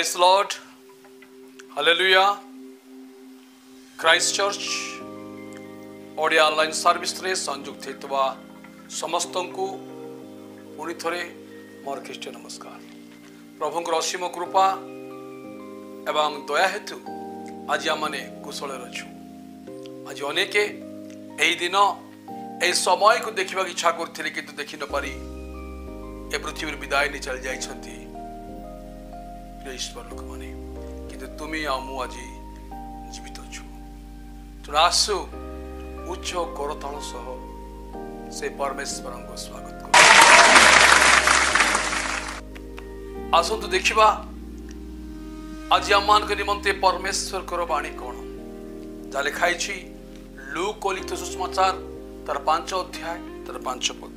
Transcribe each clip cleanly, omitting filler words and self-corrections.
Praise the Lord. Hallelujah. Christ Church Odia online service रे संयुक्त हेतुवा समस्तंकु पुणी थरे मोर ख्रीष्ट नमस्कार। प्रभुंकर असीम कृपा एवं दया हेतु आज आमने कुशल रचु। आज अनेके एही दिन एही समय को देखिबा इच्छा करथिले किंतु देखि न पारी ए पृथ्वी विदाय नि चल जाइछंती। ईश्वर लोक माने किंतु तुमी आ मु आज जीवित छु। तो आसु उच्च करताल सह से परमेश्वर को स्वागत कर। आसंतु देखिबा आज आमान के निमंते परमेश्वर कर बाणी कोन जा लिखाई छी लूक लिखित सुसमाचार तार 5 अध्याय तार 5 पद।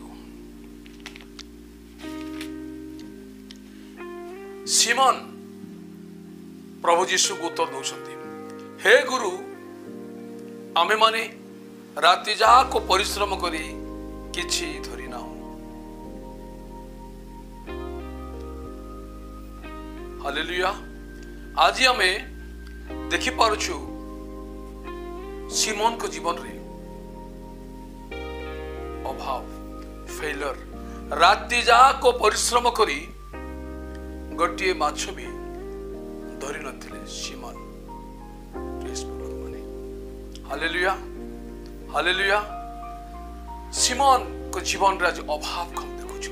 सिमोन प्रभु जीशु को उत्तर दौरान हे गुरु आमे माने राति जाको परिश्रम करी किछि धरी ना। हालेलुया। आज आमे देखि पारुछु सिमोन को जीवन रे अभाव फेलर राति जाको परिश्रम करी गोटे माछ भी धरी नथिले सिमोन। Hallelujah hallelujah. सिमोन को जीवन रे अभाव कम देखुछु।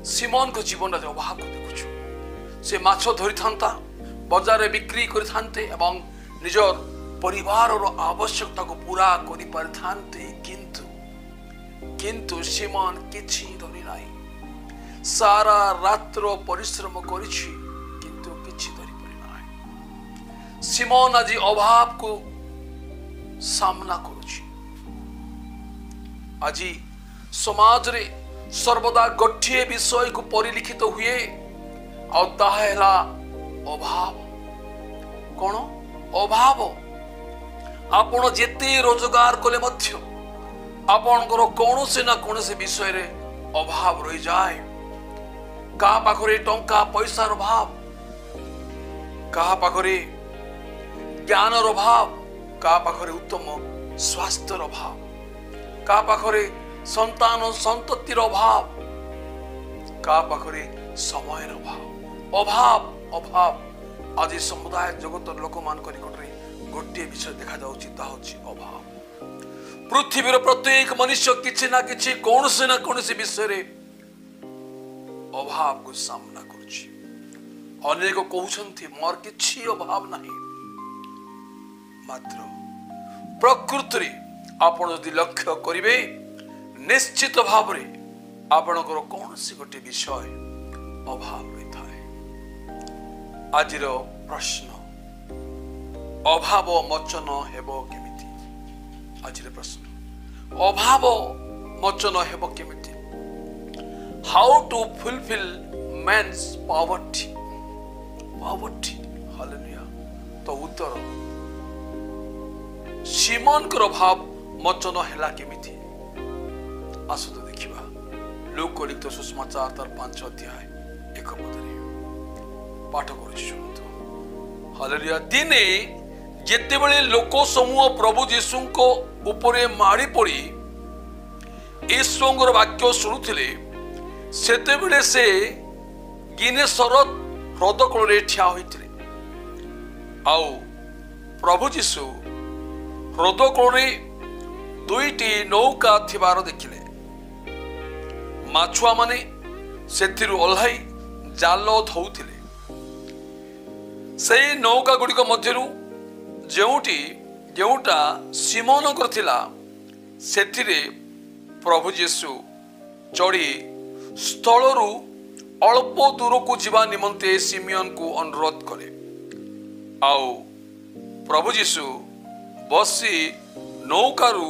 सिमोन को जीवन रे अभाव को देखुछु। से माछ धरी थांता बाजार रे बिक्री करि थांते एवं निजर परिवार रो आवश्यकता को पूरा करि पार थांते किंतु सिमोन किछि धरी नाही। सारा रात्र परिश्रम करिछि किंतु किछि धरी पारि नाही। सिमोन आज अभाव को सामना करुछि। आज समाज रे सर्वदा गोटे विषय को परिलिखित हुए और ताहेला अभाव। कोन अभाव? आपण जेते रोजगार कले मध्य आपणकर कौनसे ना कौनसे विषय रे अभाव रही जाए। का पाखरे टंका पैसार अभाव, का पाखरे ज्ञानर अभाव, का पाखरे उत्तम स्वास्थ्यर अभाव, का पाखरे संतान संततिर अभाव, का पाखरे समयर अभाव। अभाव अभाव आज समुदाय जगत लोक मान निकटरे गोटे विषय देखा जाउछि ता होछि अभाव। पृथ्वीर प्रत्येक मनुष्य किछि ना किछि कौनसे ना कौनसे विषय रे अभाव को सामना करुछि। अनेक कहउछन्ति मोर किछि अभाव नाही। मात्र प्रकृति रे आपण यदि लक्ष्य करिवे निश्चित भाव रे आपणकर कौनसी गोटे विषय अभाव रही थाए। आजिर प्रश्न अभाव मोचन हेबो केमिति? आजिर प्रश्न अभाव मोचन हेबो केमिति? How to fulfil men's poverty. Hallelujah. तो उत्तर सिमोन को अभाव मोचन हेला केमिति? आसु तो देखिबा लूक लिखित सुसमाचार तार 5 अध्याय 1 पदरे पाठ करूछि सुनतो। हालेलुया। दिने जेतेबेले लोक समूह प्रभु यीशुको उपरे मारी पड़ी ईश्वरर वाक्य शुणुथिले सेतेबेले से गिनेसरत ह्रद कूल ठिया होइथिले। आउ प्रभु यीशु ह्रद कूल दुईटी नौका थिबार देखिले। माछुआ माने सेथिरु ओल्हाई जाल धौथिले। सेई नौका गुड़िक मध्यरु जेउटा सिमोनकर थिला सेथिरे प्रभु यीशु चढ़ी स्थलरू अल्प दूर को जीवा निमंते सिमियन को अनुरोध करे। आउ प्रभु यीशु बसी नौकारु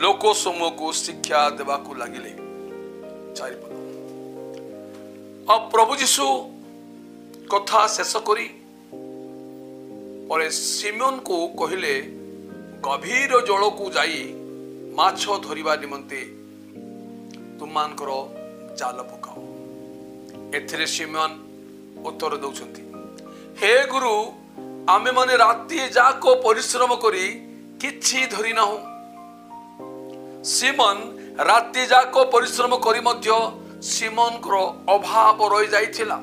लोक समूह को शिक्षा देवा को लगिले। अब प्रभु यीशु कथा शेष करी परे सिमियन को कहिले गभीर जल को जाई माछ धरिबा निमंते तुमानकर जाल पकाओ। एथिरे सिमियन उत्तर दौछंती हे गुरु आमे माने राति जाको परिश्रम करी किछि धरि नाहु। सिमन राति जाको परिश्रम करी मध्य सिमन को अभाव रही जाइथिला।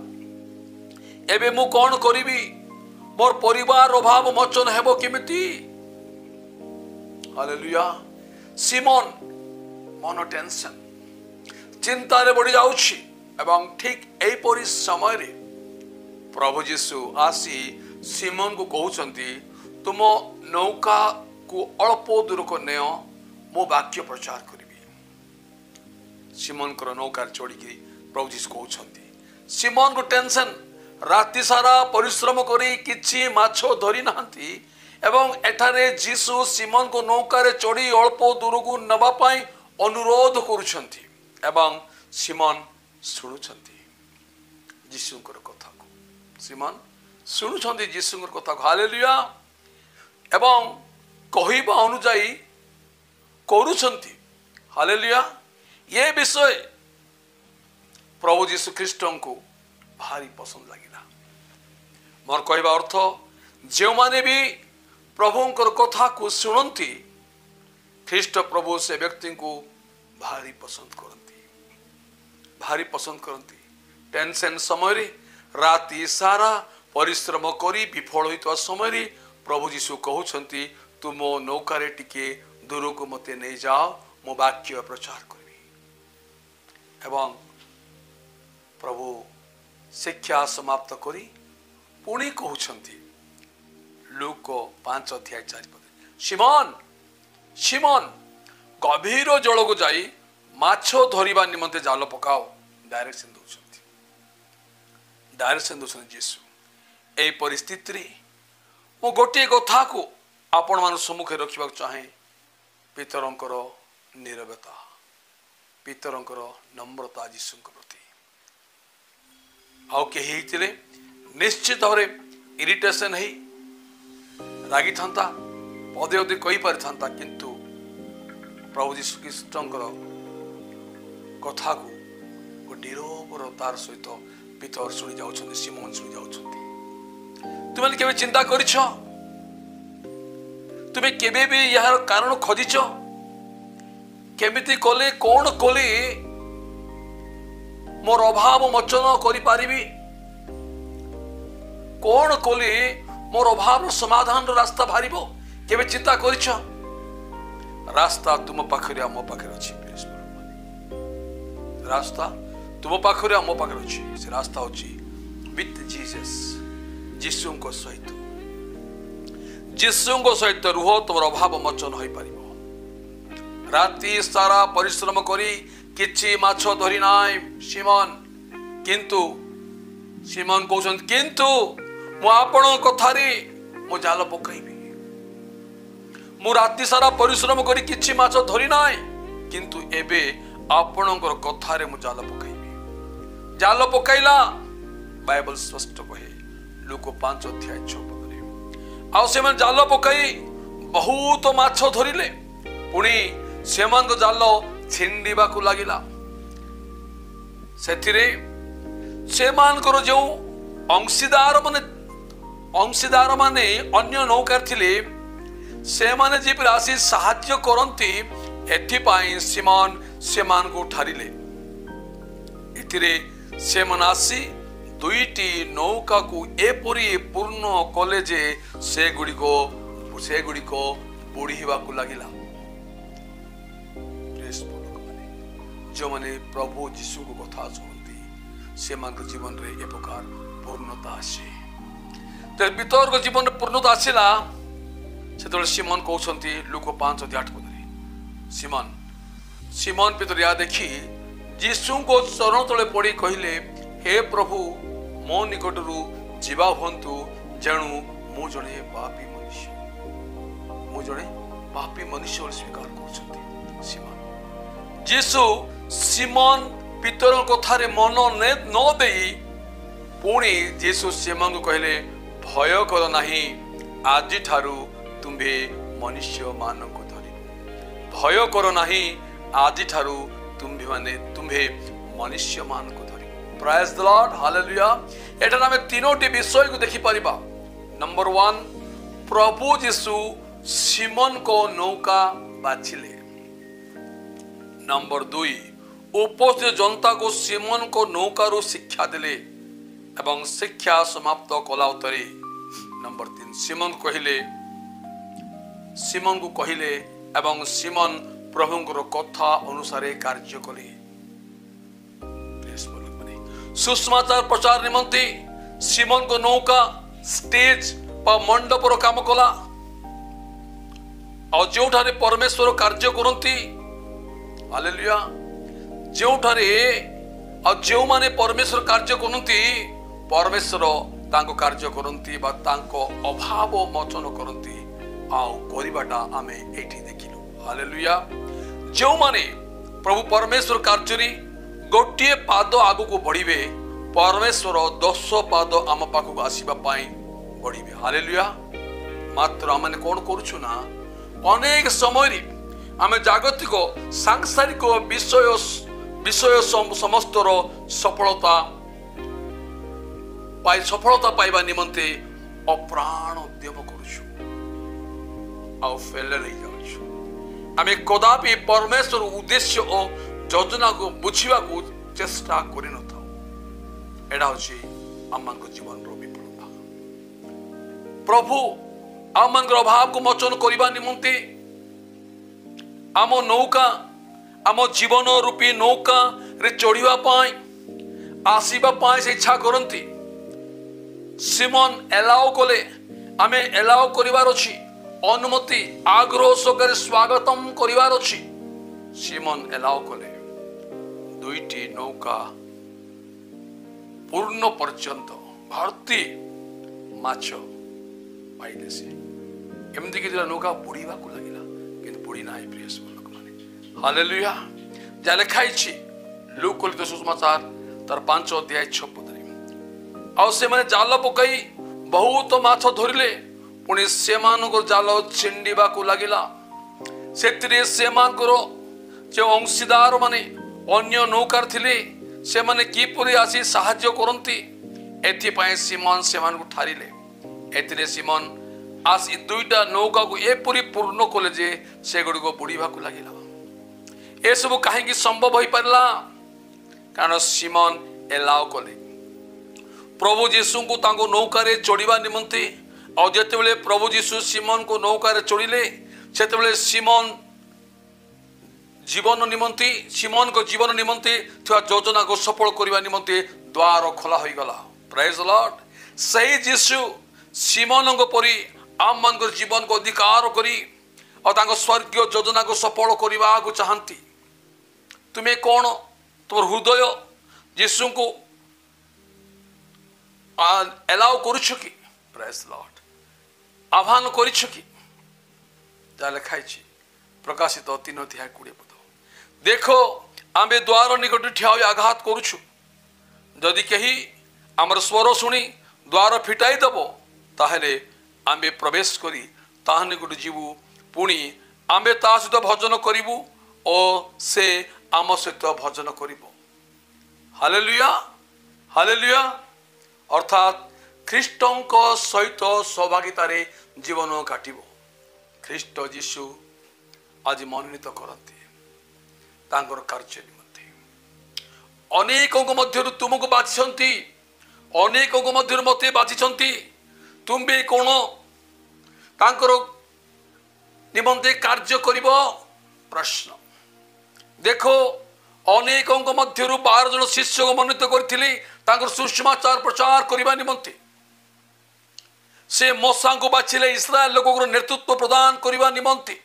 एबे मु कोन करिबी, मोर परिवार अभाव मोचन हेबो केमिति। हालेलुया। सिमन मन टेंशन चिंता रे बढ़ी जाउछि एवं ठीक एई परि समय रे प्रभु यीशु आसी सिमन को कहउछंती तुम नौका को अल्प दूर को नेओ मो वाक्य प्रचार करिबी। सिमन को नौका चढ़ी प्रभु यीशु कहउछंती। सिमन को टेंशन राति सारा परिश्रम करी किछि माछो धरि नाहंती एवं एठारे यीशु सिमन को नौका रे चढ़ी अल्प दूर को नबा पाई अनुरोध करुछंती एवं सिमन शुणुछंती यीशुंकर कथा को। सिमन शुणुछंती यीशुंकर कथा को। हालेलुया। एवं कहिबा अनुଯାयी करुछंती। हालेलुया। ये विषय प्रभु यीशु ख्रीष्ट को भारी पसंद लगिला। मोर कहबा अर्थ जो माने भी प्रभुंकर कथा को सुनती ख्रीष्ट प्रभु से व्यक्ति को भारी पसंद करती, भारी पसंद करती। टेंशन समय रे राति सारा परिश्रम करी विफल होइतो समय रे प्रभु यीशु कहउछंती तुम नौका रे टिके दूर को मते नहीं जाओ मो वाक्य प्रचार करबी। एवं प्रभु शिक्षा समाप्त करी पुणी कहउछंती लूक 5:4 सिमोन सिमोन गभीर जल को जाई माछो धरिबा निमंते जाल पकाओ। डायरेक्शन दउछंती, डायरेक्शन दउछंती यीशु। ए परिस्थिति रे मो गोटे कथा को आपण मान सम्मुखे रखिबा चाहे पितरंकर निरवता, पितरंकर नम्रता यीशुंक प्रति। आउ के हेतिले निश्चित भावे इरिटेशन है रागी था पदे पदे कही पारि था किंतु प्रभु यीशु ख्रीष्टंकर कथा को निरवतार सहित पितर शुणी जाउछन्ति, सिमोन शुणी जाउछन्ति। तुमने केबे चिंता करिछ? तुमे केबे भी यार कारण खोजिछ? केमिति कोले कोन कोले मोर अभाव मोचन करि पारिबी? कोन कोले मोर अभाव समाधान रास्ता भारिबो? केबे चिंता करिछ? रास्ता तुम पाखरे मो पाखरे अछि। रास्ता तुम पाखरे मो पाखरे अछि। से रास्ता अछि विथ जीसस, यीशुंको सहित। यीशुंको सहित रुह तुमर अभाव मोचन होई पारिबो। राति सारा परिश्रम करी किछि माछ धरि नाय सिमोन, किंतु सिमोन कहउछन किंतु मो आपण कथारे मो जाल पकाइबी। मु राति सारा परिश्रम करी किछि माछ धरि नाय किंतु एबे आपणकर कथारे मु जाल पकाइबी। जाल पकाइला बाइबल स्पष्ट कहे लूक 5:6 आउ से मन जाल पकाई बहुत माछ धरिले। पुणी सेमान को जाल छिंडीबा को लागिला। सेथिरे सेमान को जो अंशीदार माने अन्य नौकार थिले से माने जे राशि साहाय्य करंती एथिपाई सिमोन सेमान को ठारिले। इथिरे सेमान आसी दुईटी नौका को एपरी पूर्ण कले जे से गुडी को बुढ़ीवा को लागिला। जो माने प्रभु यीशु को कथा सुनती से मान जीवन रे ए प्रकार पूर्णता आसे। तो पितर को जीवन रे पूर्णता आसिला से सिमोन कहउछंती लूक 5:8 सिमोन सिमोन पितर या देखी यीशु को चरण तले पड़ी कहिले हे प्रभु मो निकटरू जीवा हुंतु जेणु मु जणे पापी मनुष्य स्वीकार करछंती सिमोन। यीशु सिमोन पितर कथारे मन न देई पुणी यीशु सिमोन को कहले भय कर नाही आज ठारू तुम्हे मनुष्य मान को धरि। भय कर नाही आज ठारू तुम्हे मनुष्य मान को धरि। Praise the lord, hallelujah. एठार आम तीनोटी विषय को देखी पारिबा। नंबर 1, प्रभु यीशु सिमोन को नौका बाछिले। नंबर 2, उपस्थित जनता को सिमोन को नौकारु शिक्षा देले एवं शिक्षा समाप्त कला उतरे। नंबर 3, सिमोन को कहिले एवं सिमोन प्रभुंकर कथा अनुसार कार्य कले। सुसमाचार प्रचार निमंते सिमोन को नौका स्टेज बा मंडप काम कला और जोठारे परमेश्वर कार्य करती। हालेलुया। जोठारे और जो माने परमेश्वर कार्य करती, परमेश्वर तांको कार्य करती बा तांको अभाव मोचन करती आउ करिबाटा आमे एठी देखिलु। हालेलुया। जो माने प्रभु परमेश्वर कार्य गोटे पाद आगु को बढ़िबे, परमेश्वर 10 पाद आम पाखु आसीबा पाई बढ़िबे। हालेलुया। मात्र आमे कोन करूछु ना, अनेक समय आमे जागतिक सांसारिक विषय समस्तर सफलता पाइबा निमंते अप्राण उद्यम करूछु आ फेलर हो जाउछु। आमे कदापि परमेश्वर उद्देश्य और योजना को बुझिबा को चेष्टा करि न थाउ। एडा होछि आमन जीवन रो विफलता। प्रभु आमन अभाव को मोचन करिबा निमंते आम नौका, आम जीवन रूपी नौका रे चढ़िबा पाई आसीबा पाई से इच्छा करंती। सिमोन एलाओ कोले, आमे एलाओ करिवार अछि, अनुमति आग्रह सकर स्वागतम करिवार अछि। सिमोन एलाओ कोले, 2टी नौका पूर्ण पर्यंत भर्ती माछ पाइले। से एमती कि नौका बुड़ीबा को लागिला किंतु बुड़ी नाही। प्रिय लोक माने हालेलुया। जा लिखाइछि लूक लिखित सुसमाचार तार 5 अध्याय 6 पद आ से माने जाल पकई बहुत माछ धरिले, पुणी से जाल छिंडीबा को लागिला। सेतिरे से जो अंशीदार माने अन्य नौकार थिले से माने किपरि आसी साहाय्य करंती, एथिपाई सिमोन से मानकु ठारिले। एथिरे सिमोन आसी 2टा नौका को एपरि पूर्ण कले जे से गुडी को बुड़ीबा को लागिला। ए सब काहेकि संभव होई परला? कारण सिमोन एलाओ कले प्रभु यीशु को तांको नौकारे चढ़िबा निमंते। और जेतेबेले प्रभु यीशु सिमोन को नौकारे चढ़िले, सेतेबेले सिमोन को जीवन निमंते थवा योजना को सफल करबा निमंते द्वार खोला होई गला। Praise the Lord. सही यीशु सिमोन को परि आम मन को जीवन को अधिकार करी और तांको स्वर्गीय योजना को सफल करबा को चाहंती। तुम्हें कौन तुम हृदय यीशु को एलाउ करूछु कि? Praise Lord. आह्वान करिछु कि? जा लिखाइछि प्रकाशित 3 अध्याय 20 पद। देखो आमे द्वार निकट ठिया होई आघात करूछु, जदि कही आमर स्वर शुणी द्वार फिटाई दबो ताहले आमे प्रवेश करी ताहा निकट जीवु, पुणी आमे ता सहित भजन करिबु और से आम सहित भजन करिबो। हालेलुया। हालेलुया। अर्थात ख्रीष्टों सहित सहभागितारे जीवन काटिबो। ख्रीष्ट यीशु आज मनोनीत करती तांकर कार्य निमंते। अनेकों मध्य तुमको बाछिछंती, अनेकों मध्य मते बाछिछंती। तुम भी कौन तांकर निमंते कार्य करिबो? प्रश्न। देखो अनेकों मध्य 12 जन शिष्य को मनोनीत करथिले तांकर सुसमाचार प्रचार करबा निमंते। से मूसा को बाछिले इस्राएल लोगों को नेतृत्व प्रदान करबा निमंते।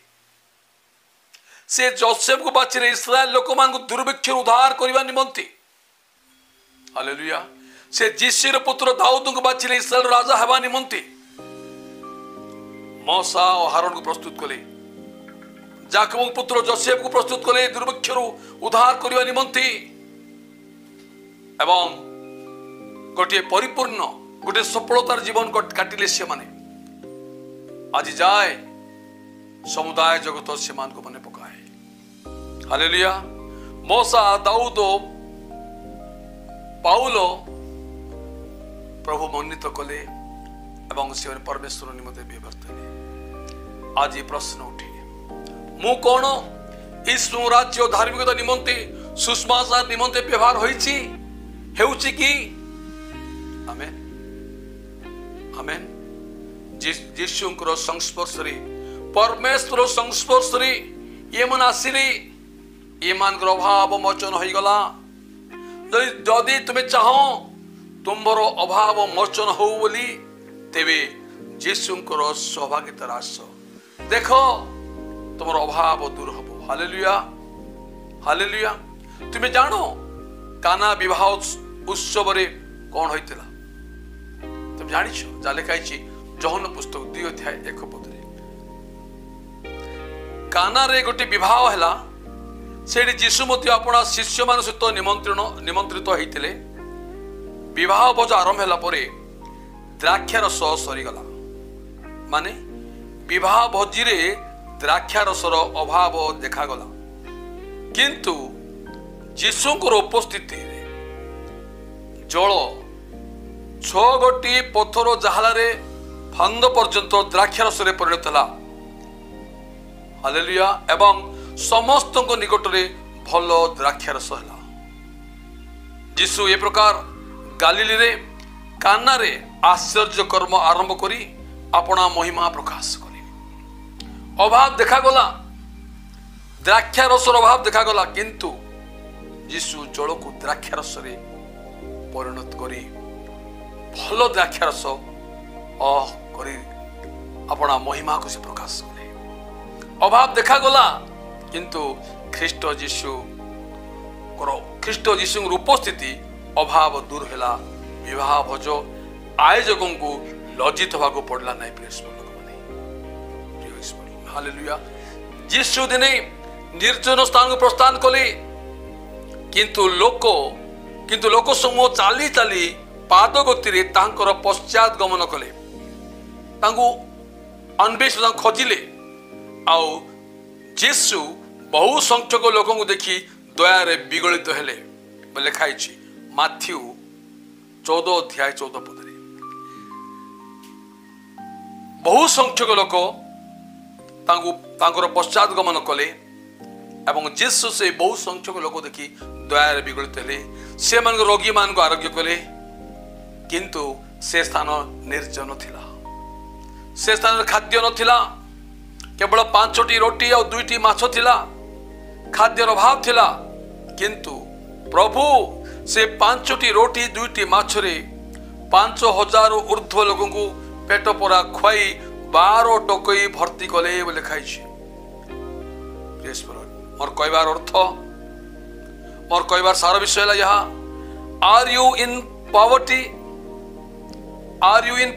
से जोसेफ को बाछिले इस्राएल लोक मान को दुर्भिक्ष उद्धार करबा निमंते। हालेलुया। से जिसिर पुत्र दाऊद को बाछिले इस्राएल राजा हेबा निमंते। मूसा और हारून को प्रस्तुत कले, जाकब पुत्र जोसेफ को प्रस्तुत कले दुर्भिक्ष उद्धार करबा निमंते। एवं गोटे परिपूर्ण गोटे सफलतार जीवन काटिले से माने आज जाए समुदाय जगत से मान को मने पकाए। हालेलुया। मूसा, दाऊद, पाउलो प्रभु मन्नित कले एवं से परमेश्वर निमंते व्यवस्था ले। आज ये प्रश्न उठे मु कौन ईश्वर राज्य धार्मिकता निमंते सुषमाचार निमंते व्यवहार होइछि हेउछि कि आमेन आमेन जीशुंकर संस्पर्श रे परमेश्वर संस्पर्श रे ये मन आसिले ये मान अभाव मोचन हो गला। जदि तुम्हें चाहो तुमर अभाव मोचन हो बोली तेबे जीशुंकर सहभागितार आस देख तुम अभाव दूर हम। Hallelujah hallelujah. तुम्हें जानो काना विवाह उत्सव रे कौन होइतिला तुम जानिछ जा लिखाई यूहन्ना पुस्तक 2:1 पदरे काना रे गोटे विवाह हैला सेठी जीशु मध्य अपना शिष्य मान सहित निमंत्रित होइतिले। विवाह भोज आरंभ होला परे द्राक्षारस सरीगला माने विवाह भोजी रे द्राक्षारसर अभाव देखागला किंतु जीशुंकर उपस्थिति रे जल 6 गोटी पथर जहाला रे फांद पर्यंत द्राक्षारस रे परिणत होला। हालेलुया। एवं समस्त निकट रे भल द्राक्षारस होला। जीशु ए प्रकार गालिली रे काना रे आश्चर्य कर्म आरंभ करी अपना महिमा प्रकाश कले। अभाव देखागला द्राक्षारसर अभाव देखागला किंतु जीशु जल को द्राक्षारस रे परिणत करी भल द्राक्षारस करी अपना महिमा को से प्रकाश कले। अभाव देखागला किंतु ख्रीष्ट जीशु उपस्थिति अभाव दूर हैला। विवाह भोज आयोजकों को लज्जित होगा पड़ला नहीं। हालेलुया। जीशु दिने निर्जन स्थान को प्रस्थान कले किंतु लोक समूह चाली चाली पाद गति रे तांकर पश्चात गमन कले अन्वेषण खोजिले। आउ जीशु बहु संख्यक लोक देखि दया रे विगलित हेले लिखाई माथ्यू 14:14 पदरे बहु संख्यक लोक तांकर पश्चात गमन कले एवं जीशु से बहु संख्यक लोक देखि दया रे विगलित हेले से मान रोगी मान को आरोग्य कले किंतु से स्थान निर्जन थिला। से स्थान खाद्य नथिला केवल 5टी रोटी और 2टी माछ थिला। खाद्यर अभाव थिला किंतु प्रभु से 5टी रोटी 2टी माछ रे 5000 ऊर्ध्व लोक को पेट परा खुआई 12 टोकई भर्ती कले लिखाई। मोर कहबार अर्थ मोर कहबार सार विषय यहाँ are you in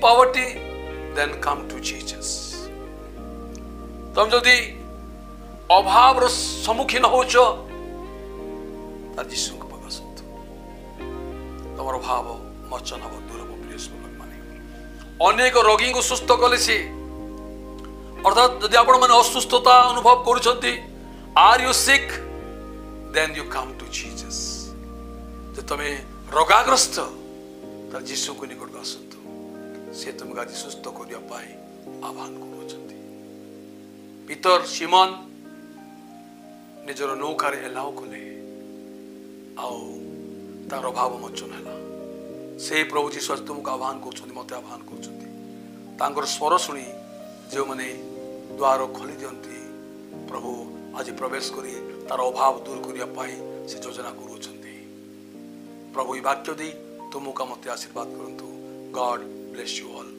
poverty then come to Jesus. तुम जदि अभाव सम्मुखीन होच जीशु को पगसत तुम अभाव मोचन हम दूर हम। माने अनेक रोगी को सुस्थ कले से अर्थात यदि आपण माने असुस्थता अनुभव करूछंती are you sick then you come to Jesus. जे तमे रोगाग्रस्त त जीशु को निकट आसंतु से तुमको आज सुस्थ करिया पाए आह्वान करूछंती। पीतर सिमन निजर नौकार एलाउ कले आओ तार अभाव मोचन है से प्रभु जीशु तुमको आह्वान कर मत आह्वान कर स्वर शुणी जो मैंने द्वार खोली दियंती प्रभु आज प्रवेश करी तार अभाव दूर करने से योजना करुँच। प्रभु ये वाक्य दे तुमको मत आशीर्वाद करंतु। God bless you all.